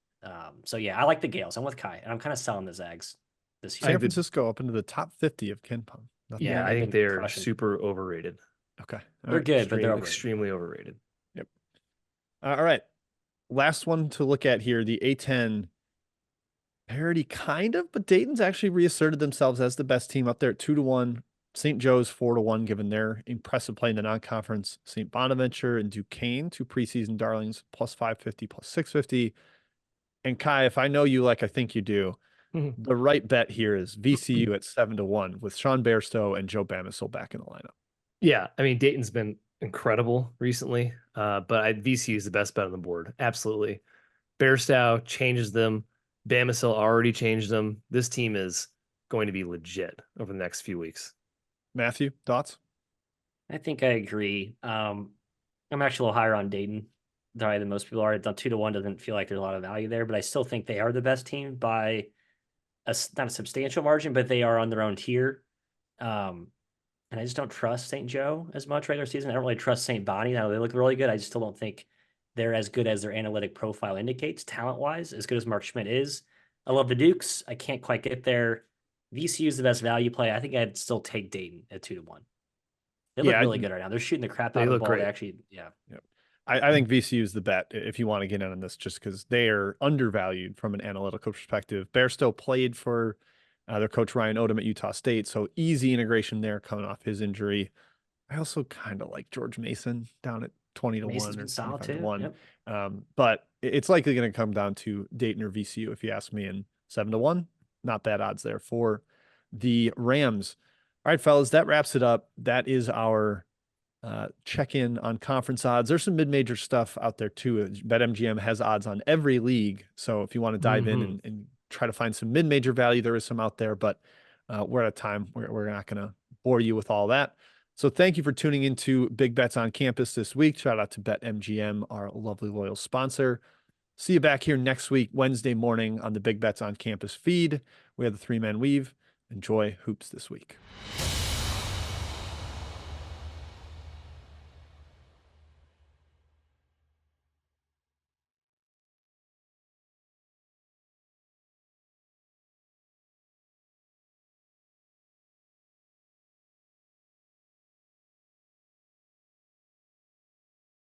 [SPEAKER 3] So yeah, I like the Gales. I'm with Kai, and I'm kind of selling the Zags this year.
[SPEAKER 1] San Francisco up into the top 50 of KenPom.
[SPEAKER 3] Yeah,
[SPEAKER 2] I think they're
[SPEAKER 3] crushing.
[SPEAKER 2] super overrated.
[SPEAKER 1] Okay.
[SPEAKER 3] They're good, but they're
[SPEAKER 2] extremely overrated.
[SPEAKER 1] Yep. All right. Last one to look at here, the A10 parity kind of, but Dayton's actually reasserted themselves as the best team up there at 2-1. St. Joe's 4-1, given their impressive play in the non-conference. St. Bonaventure and Duquesne, 2 preseason darlings, plus 550, plus 650. And Kai, if I know you like I think you do, the right bet here is VCU at 7-1 with Sean Bairstow and Joe Bamisile back in the lineup.
[SPEAKER 2] Yeah, I mean Dayton's been incredible recently, but VCU is the best bet on the board. Absolutely. Bairstow changes them. Bamisile already changed them. This team is going to be legit over the next few weeks.
[SPEAKER 1] Matthew, thoughts?
[SPEAKER 3] I think I agree. I'm actually a little higher on Dayton than most people are. 2-1 doesn't feel like there's a lot of value there, but I still think they are the best team by not a substantial margin, but they are on their own tier. And I just don't trust St. Joe as much regular season. I don't really trust St. Bonnie. Now they look really good. I just still don't think they're as good as their analytic profile indicates, talent-wise, as good as Mark Schmidt is. I love the Dukes. I can't quite get there. VCU is the best value play. I think I'd still take Dayton at 2-1. They look really good right now. They're shooting the crap out of the ball.
[SPEAKER 2] Great.
[SPEAKER 3] Actually, yeah.
[SPEAKER 1] Yep. I think VCU is the bet if you want to get in on this, just because they are undervalued from an analytical perspective. Bairstow played for their coach Ryan Odom at Utah State, so easy integration there coming off his injury. I also kind of like George Mason down at 20-1 or 25-1. Yep. But it's likely going to come down to Dayton or VCU if you ask me. And 7-1, not bad odds there for the Rams. All right, fellas, that wraps it up. That is our check-in on conference odds. There's some mid-major stuff out there too. BetMGM has odds on every league. So if you want to dive in and try to find some mid-major value, there is some out there, but we're at a time where we're not going to bore you with all that. So thank you for tuning into Big Bets on Campus this week. Shout out to BetMGM, our lovely loyal sponsor. See you back here next week, Wednesday morning on the Big Bets on Campus feed. We have the 3-man weave. Enjoy hoops this week.